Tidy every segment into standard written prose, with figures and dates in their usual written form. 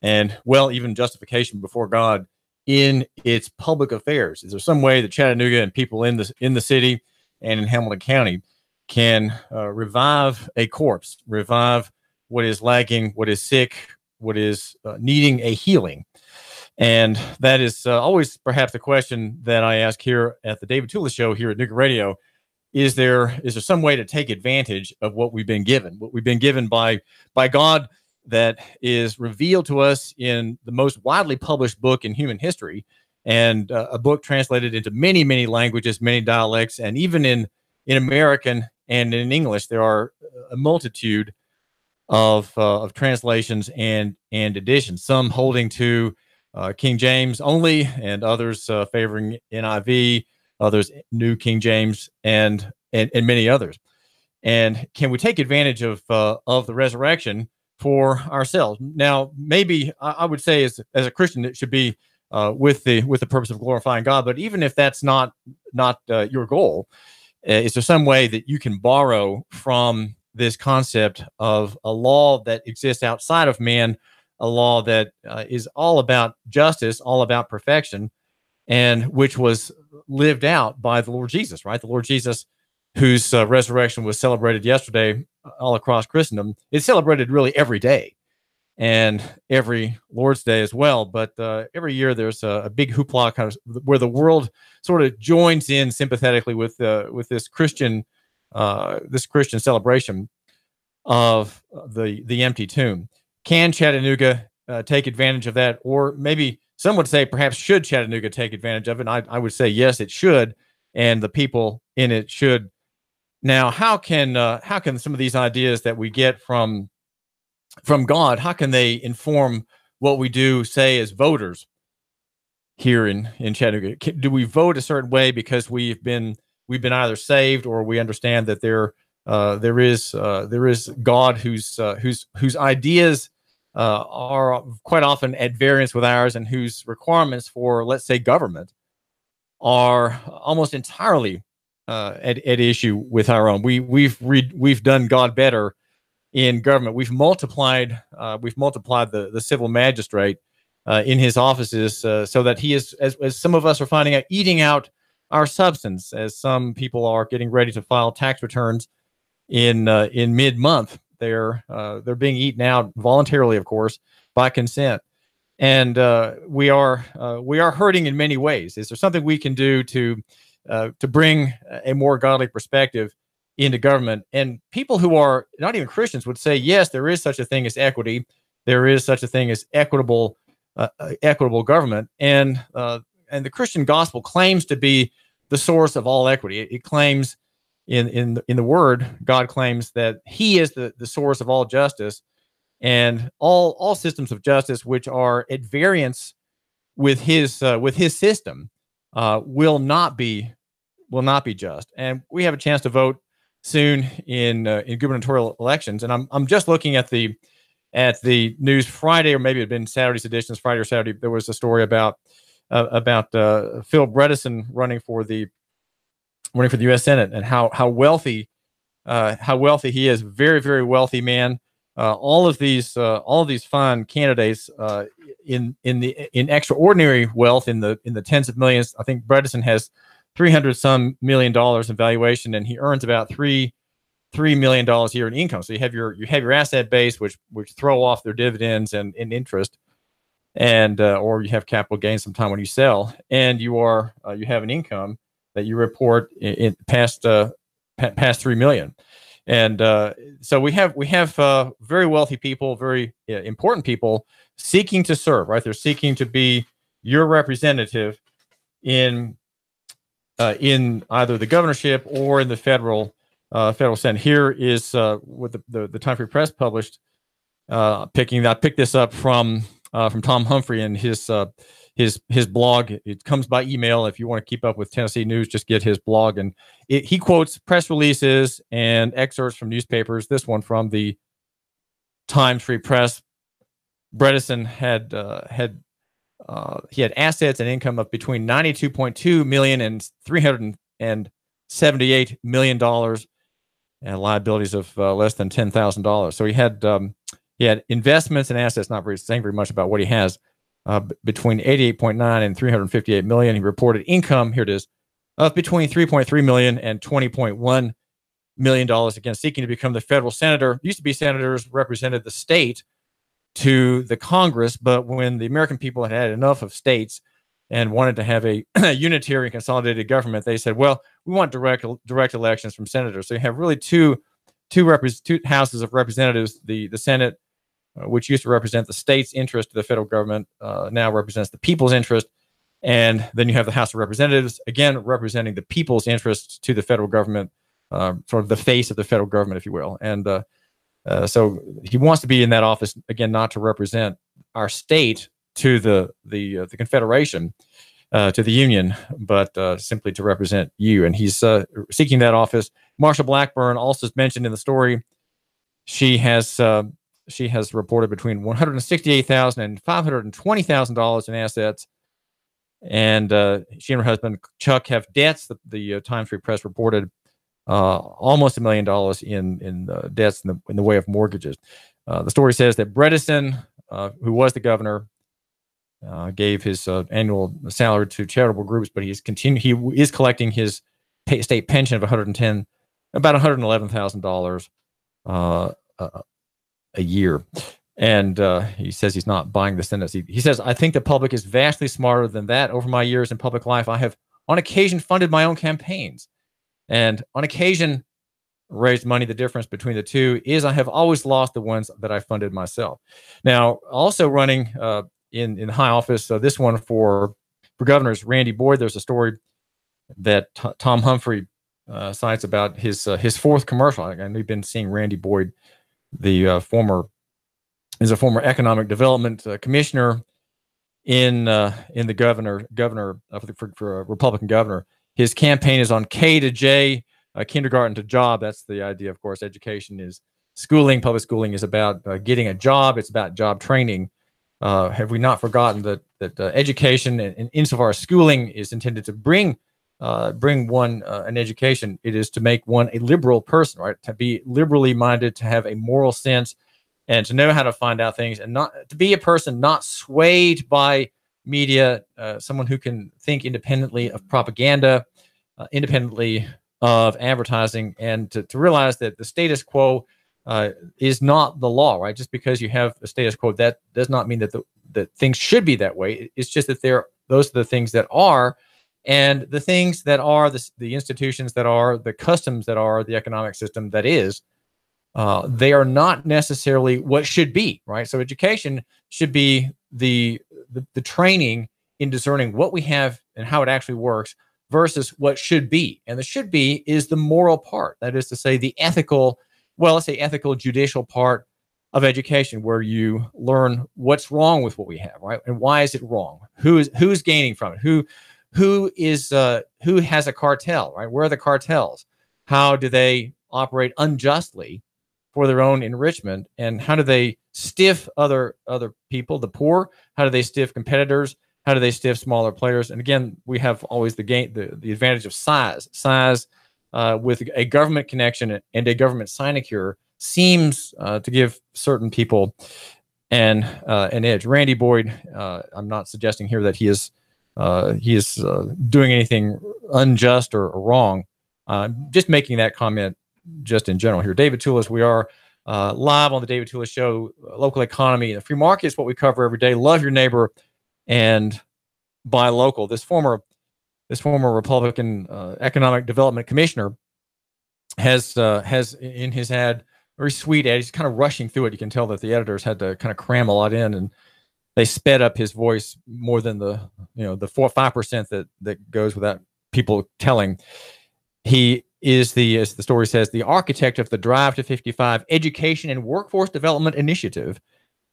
and, well, even justification before God in its public affairs? Is there some way that Chattanooga and people in the city and in Hamilton County can revive a corpse, revive what is lagging, what is sick, what is needing a healing? And that is always perhaps the question that I ask here at the David Tula Show here at Nooga Radio. Is there some way to take advantage of what we've been given by God, that is revealed to us in the most widely published book in human history, and a book translated into many, many languages, many dialects, and even in American and in English, there are a multitude of translations and editions, some holding to King James only, and others favoring NIV, others New King James, and many others. And can we take advantage of the resurrection for ourselves? Now, maybe I would say as a Christian, it should be with the purpose of glorifying God. But even if that's not your goal, is there some way that you can borrow from this concept of a law that exists outside of man, a law that is all about justice, all about perfection, and which was lived out by the Lord Jesus, right? The Lord Jesus, whose resurrection was celebrated yesterday all across Christendom. It's celebrated really every day, and every Lord's Day as well. But every year there's a big hoopla kind of where the world sort of joins in sympathetically with this Christian celebration of the empty tomb. Can Chattanooga take advantage of that? Or maybe some would say perhaps should Chattanooga take advantage of it? And I would say yes, it should, and the people in it should. Now, how can some of these ideas that we get from God, how can they inform what we do, say, as voters here in Chattanooga? Do we vote a certain way because we've been either saved, or we understand that there is God whose ideas are quite often at variance with ours, and whose requirements for, let's say, government are almost entirely at issue with our own. We've done God better in government. We've multiplied the civil magistrate in his offices, so that he is, as some of us are finding out, eating out our substance, as some people are getting ready to file tax returns in mid-month. They're being eaten out voluntarily, of course, by consent, and we are hurting in many ways. Is there something we can do to bring a more godly perspective into government? And people who are not even Christians would say, yes, there is such a thing as equity. There is such a thing as equitable government, and the Christian gospel claims to be the source of all equity. It claims in the Word, God claims that He is the source of all justice, and all systems of justice which are at variance with His system will not be just. And we have a chance to vote soon in gubernatorial elections, and I'm just looking at the news Friday, or maybe it had been Saturday's editions, Friday or Saturday. There was a story about Phil Bredesen running for the U.S. Senate, and how wealthy he is. Very, very wealthy man. All of these fine candidates in extraordinary wealth in the tens of millions. I think Bredesen has $300 million in valuation, and he earns about $3 million a year in income. So you have your asset base, which throw off their dividends and interest, and or you have capital gains sometime when you sell, and you have an income that you report in past 3 million. And so we have very wealthy people, very important people seeking to serve, right? They're seeking to be your representative in either the governorship or in the federal Senate. Here is what the Time Free Press published. I picked this up from Tom Humphrey and his blog. It comes by email. If you want to keep up with Tennessee news, just get his blog. And he quotes press releases and excerpts from newspapers. This one from the Times Free Press. Bredesen had assets and income of between $92.2 million and $378 million, and liabilities of less than $10,000. So he had He had investments and assets, not very saying very much about what he has, between 88.9 and 358 million. He reported income, here it is, of between 3.3 million and 20.1 million dollars. Again, seeking to become the federal senator. Used to be senators represented the state to the Congress, but when the American people had had enough of states and wanted to have a unitary and consolidated government, they said, well, we want direct elections from senators. So you have really two houses of representatives. The Senate, which used to represent the state's interest to the federal government, now represents the people's interest. And then you have the House of Representatives, again, representing the people's interests to the federal government, sort of the face of the federal government, if you will. And so he wants to be in that office, again, not to represent our state to the Confederation, to the Union, but simply to represent you. And he's seeking that office. Marsha Blackburn, also mentioned in the story, she has reported between $168,000 and $520,000 in assets. And she and her husband Chuck have debts. The Times Free Press reported almost $1 million in debts in the way of mortgages. The story says that Bredesen, who was the governor, gave his annual salary to charitable groups, but he is collecting his state pension of about $111,000 a year. And he says he's not buying the Senate. He says, I think the public is vastly smarter than that. Over my years in public life, I have on occasion funded my own campaigns, and on occasion raised money. The difference between the two is I have always lost the ones that I funded myself. Now, also running in high office, this one for governor is Randy Boyd. There's a story that Tom Humphrey cites about his fourth commercial. And we've been seeing Randy Boyd, the former economic development commissioner in the governor for a Republican governor. His campaign is on K to J, kindergarten to job. That's the idea, of course. Education is schooling. Public schooling is about getting a job. It's about job training. Have we not forgotten that education, and insofar as schooling is intended to bring one an education, it is to make one a liberal person, right? To be liberally minded, to have a moral sense, and to know how to find out things, and not to be a person not swayed by media, someone who can think independently of propaganda, independently of advertising, and to realize that the status quo is not the law, right? Just because you have a status quo, that does not mean that things should be that way. It's just that those are the things that are, and the things that are the institutions that are, the customs that are, the economic system that is, they are not necessarily what should be, right? So education should be the training in discerning what we have and how it actually works versus what should be. And the should be is the moral part. That is to say, the ethical, let's say ethical judicial part of education, where you learn what's wrong with what we have, right? And why is it wrong? Who's gaining from it? Who has a cartel, right? Where are the cartels? How do they operate unjustly for their own enrichment? And how do they stiff other people, the poor? How do they stiff competitors? How do they stiff smaller players? And again, we have always the advantage of size. Size with a government connection and a government sinecure seems to give certain people an edge. Randy Boyd, I'm not suggesting here that he is doing anything unjust or wrong. Just making that comment just in general here. David Toulis, we are live on the David Toulis Show. Local economy, the free market is what we cover every day. Love your neighbor and buy local. This former Republican economic development commissioner has in his ad, very sweet ad. He's kind of rushing through it. You can tell that the editors had to kind of cram a lot in, and they sped up his voice more than the 4-5% that goes without people telling. He is as the story says, the architect of the Drive to 55 Education and Workforce Development Initiative.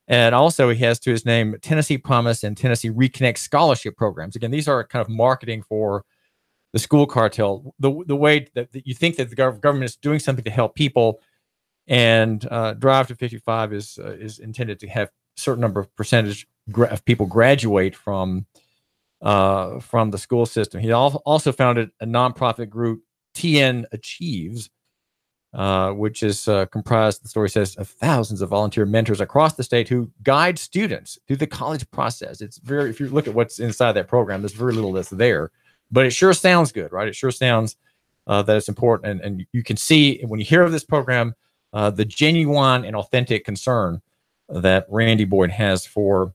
And also he has to his name Tennessee Promise and Tennessee Reconnect scholarship programs. Again, these are kind of marketing for the school cartel, the way that you think that the government is doing something to help people. And Drive to 55 is intended to have a certain number of percentage of people graduate from the school system. He also founded a nonprofit group, TN Achieves, which is comprised, the story says, of thousands of volunteer mentors across the state who guide students through the college process. It's very, if you look at what's inside that program, there's very little that's there, but it sure sounds good, right? It sure sounds that it's important. And you can see when you hear of this program, the genuine and authentic concern that Randy Boyd has for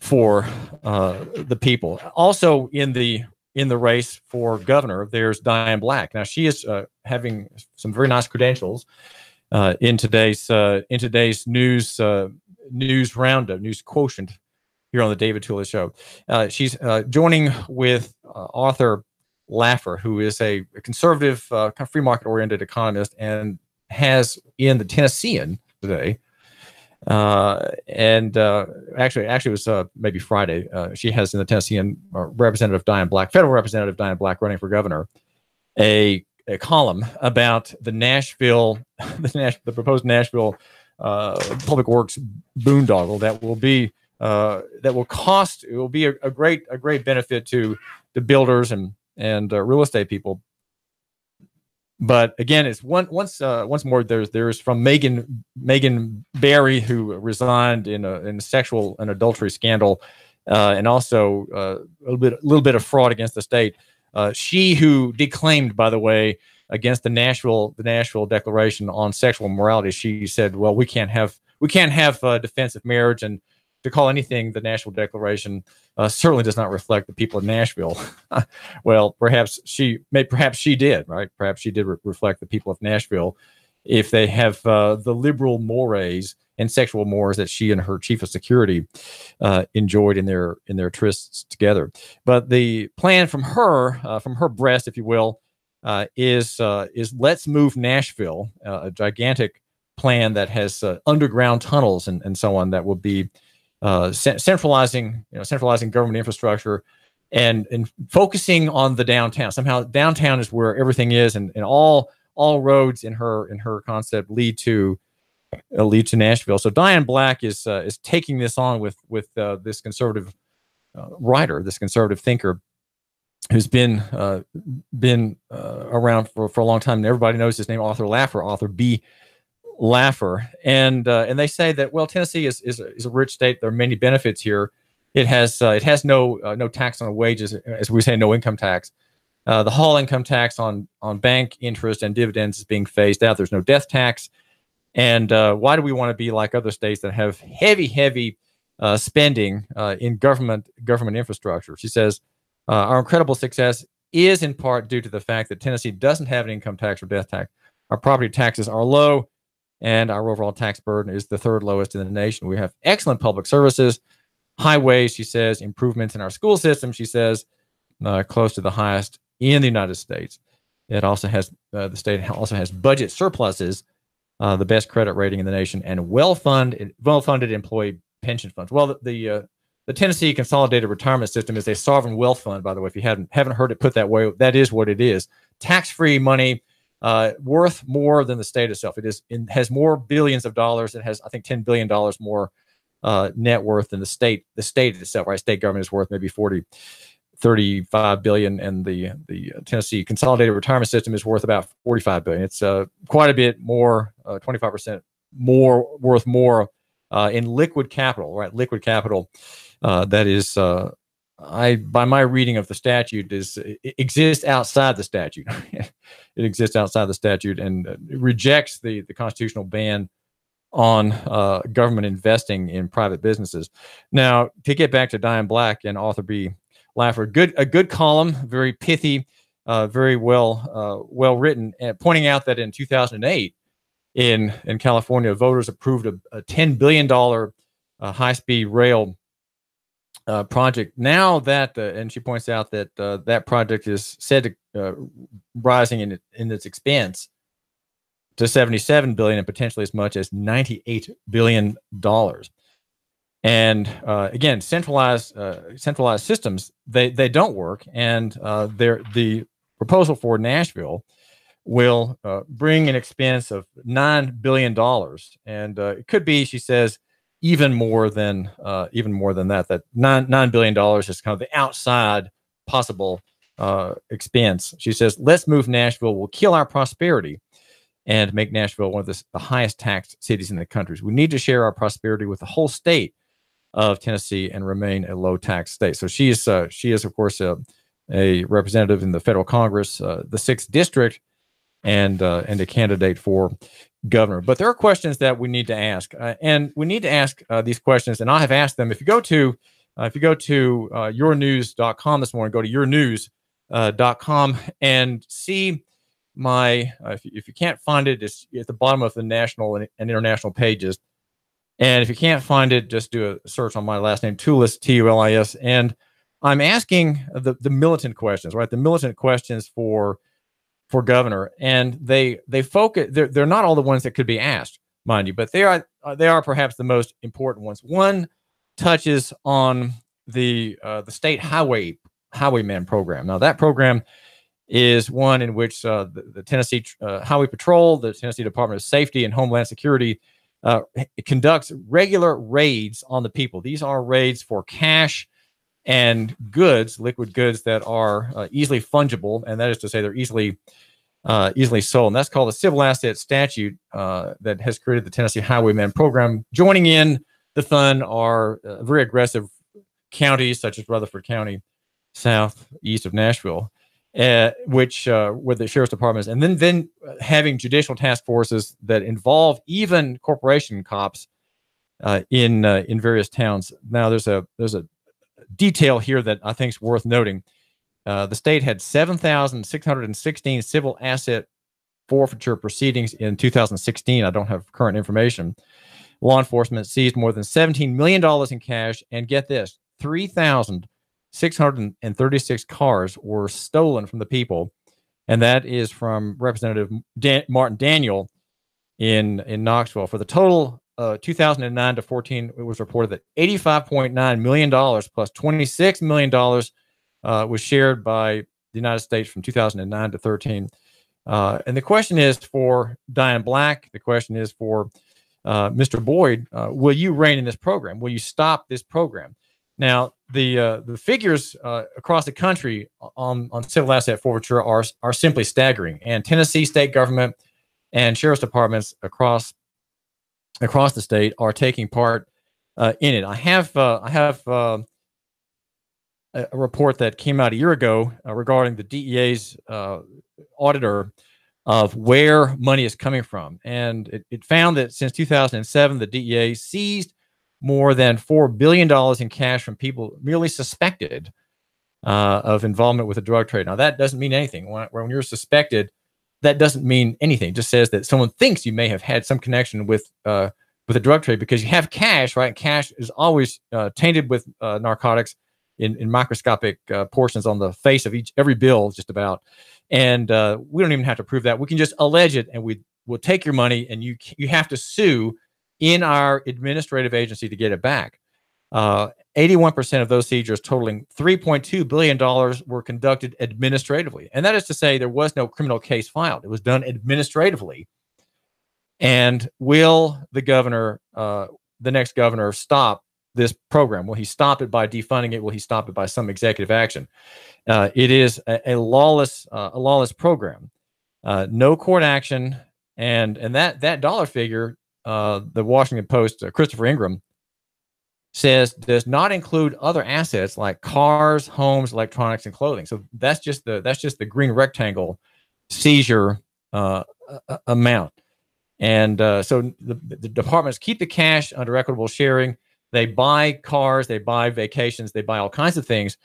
the people. Also in the race for governor, there's Diane Black. Now she is having some very nice credentials in today's news roundup, news quotient here on the David Tula Show. She's joining with Arthur Laffer, who is a conservative, kind of free market oriented economist, and has in the Tennessean today. Actually, it was maybe Friday. She has in the Tennessean Representative Diane Black, federal Representative Diane Black, running for governor, a column about the Nashville, the proposed Nashville public works boondoggle that will be it will be a great benefit to the builders and real estate people. But again, it's once more. There's from Megan Barry, who resigned in a sexual and adultery scandal, and also a little bit of fraud against the state. She who declaimed, by the way, against the Nashville Declaration on sexual morality. She said, "Well, we can't have defense of marriage," and to call anything the Nashville Declaration certainly does not reflect the people of Nashville. Well, perhaps she did, right? Perhaps she did reflect the people of Nashville if they have the liberal mores and sexual mores that she and her chief of security enjoyed in their trysts together. But the plan from her breast, if you will, is Let's Move Nashville, a gigantic plan that has underground tunnels and so on that will be centralizing government infrastructure and focusing on the downtown. Somehow downtown is where everything is, and all roads in her concept lead to Nashville. So Diane Black is taking this on with this conservative writer, this conservative thinker, who's been around for a long time. And everybody knows his name, Arthur B. Laffer, and they say that, well, Tennessee is a rich state. There are many benefits here. It has no tax on wages, as we say, no income tax. The Hall income tax on bank interest and dividends is being phased out. There's no death tax. And why do we want to be like other states that have heavy spending in government infrastructure? She says our incredible success is in part due to the fact that Tennessee doesn't have an income tax or death tax. Our property taxes are low, and our overall tax burden is the third lowest in the nation. We have excellent public services, highways, she says, improvements in our school system, she says, close to the highest in the United States. It also has the state also has budget surpluses, the best credit rating in the nation, and well-funded employee pension funds. Well, the Tennessee Consolidated Retirement System is a sovereign wealth fund, by the way. If you haven't heard it put that way, that is what it is. Tax-free money, worth more than the state itself. It has more billions of dollars. It has, I think, $10 billion more net worth than the state itself, right? State government is worth maybe 35 billion, and the Tennessee Consolidated Retirement System is worth about 45 billion. It's quite a bit more, 25% more worth more in liquid capital, right? Liquid capital that is, by my reading of the statute, it exists outside the statute. It exists outside the statute and rejects the constitutional ban on government investing in private businesses. Now, to get back to Diane Black and Arthur B. Laffer, a good column, very pithy, very well written, pointing out that in 2008 in California, voters approved a $10 billion high-speed rail project. Now that, and she points out that that project is said to rising in its expense to $77 billion and potentially as much as $98 billion. And again, centralized systems, they don't work, and the proposal for Nashville will bring an expense of $9 billion, and it could be, she says, even more than that. That $9 billion is kind of the outside possible expense. She says, "Let's Move Nashville will kill our prosperity and make Nashville one of the highest taxed cities in the country. We need to share our prosperity with the whole state of Tennessee and remain a low tax state. So she is of course a representative in the federal Congress, the 6th district, and a candidate for governor. But there are questions that we need to ask, and we need to ask these questions. And I have asked them. If you go to yournews.com this morning, go to yournews.com and see my. If you can't find it, it's at the bottom of the national and international pages. And if you can't find it, just do a search on my last name, Tulis, Tulis, and I'm asking the militant questions, right? The militant questions for governor, and they focus. They're not all the ones that could be asked, mind you, but they are perhaps the most important ones. One touches on the state highwayman program. Now that program is one in which the Tennessee Highway Patrol, the Tennessee Department of Safety and Homeland Security, conducts regular raids on the people. These are raids for cash and goods, liquid goods that are easily fungible, and that is to say they're easily sold. And that's called the Civil Asset Statute that has created the Tennessee Highwayman Program. Joining in the fun are very aggressive counties such as Rutherford County, southeast of Nashville, which where the sheriff's department is, and then having judicial task forces that involve even corporation cops in various towns. Now there's a detail here that I think is worth noting. The state had 7,616 civil asset forfeiture proceedings in 2016. I don't have current information. Law enforcement seized more than $17 million in cash, and get this, 3,636 cars were stolen from the people, and that is from Representative Martin Daniel in Knoxville. For the total 2009 to 14, it was reported that $85.9 million plus $26 million was shared by the United States from 2009 to 13. And the question is for Diane Black. The question is for Mr. Boyd. Will you rein in this program? Will you stop this program? Now, the figures across the country on civil asset forfeiture are simply staggering. And Tennessee state government and sheriff's departments across the state are taking part in it. I have a report that came out a year ago regarding the DEA's auditor of where money is coming from. And it found that since 2007, the DEA seized more than $4 billion in cash from people merely suspected of involvement with the drug trade. Now, that doesn't mean anything. When you're suspected, that doesn't mean anything. It just says that someone thinks you may have had some connection with the drug trade because you have cash, right? Cash is always tainted with narcotics in microscopic portions on the face of every bill, just about. And we don't even have to prove that. We can just allege it, and we'll take your money, and you have to sue in our administrative agency to get it back. 81% of those seizures, totaling $3.2 billion, were conducted administratively. And that is to say there was no criminal case filed. It was done administratively. And will the governor, the next governor, stop this program? Will he stop it by defunding it? Will he stop it by some executive action? It is a lawless program. No court action. And that dollar figure, the Washington Post, Christopher Ingram, says does not include other assets like cars, homes, electronics, and clothing. So that's just the green rectangle seizure amount. And so the departments keep the cash under equitable sharing. They buy cars, they buy vacations, they buy all kinds of things.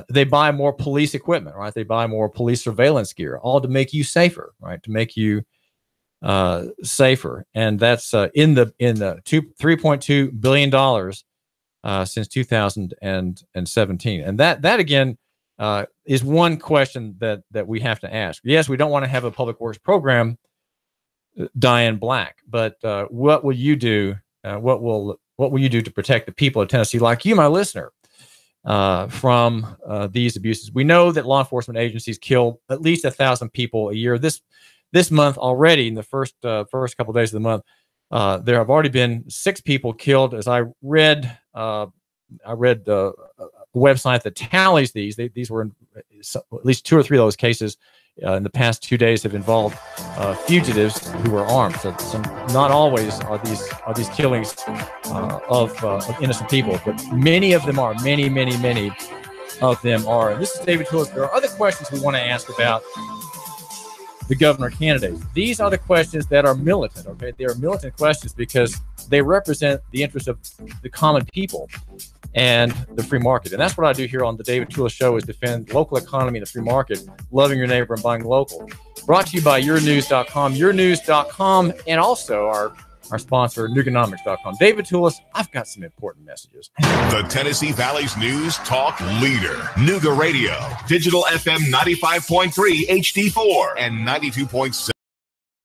They buy more police equipment, right? They buy more police surveillance gear, all to make you safer, right? To make you safer. And that's in the $3.2 billion since 2017. And that again is one question that we have to ask. Yes, we don't want to have a public works program, Diane Black, but what will you do? What will you do to protect the people of Tennessee, like you, my listener, from these abuses? We know that law enforcement agencies kill at least 1,000 people a year. This month already, in the first couple of days of the month, there have already been 6 people killed. As I read a website that tallies these were in at least 2 or 3 of those cases in the past 2 days have involved fugitives who were armed. So not always are these killings of innocent people, but many of them are. Many of them are. And this is David Toulis. There are other questions we want to ask about the governor candidates. These are the questions that are militant, okay? They are militant questions because they represent the interests of the common people and the free market. And that's what I do here on the David Toulis Show, is defend local economy and the free market, loving your neighbor and buying local. Brought to you by yournews.com, yournews.com, and also our sponsor, Nuganomics.com. David Toulis, I've got some important messages. The Tennessee Valley's news talk leader, Nuga Radio, digital FM 95.3 HD4 and 92.7.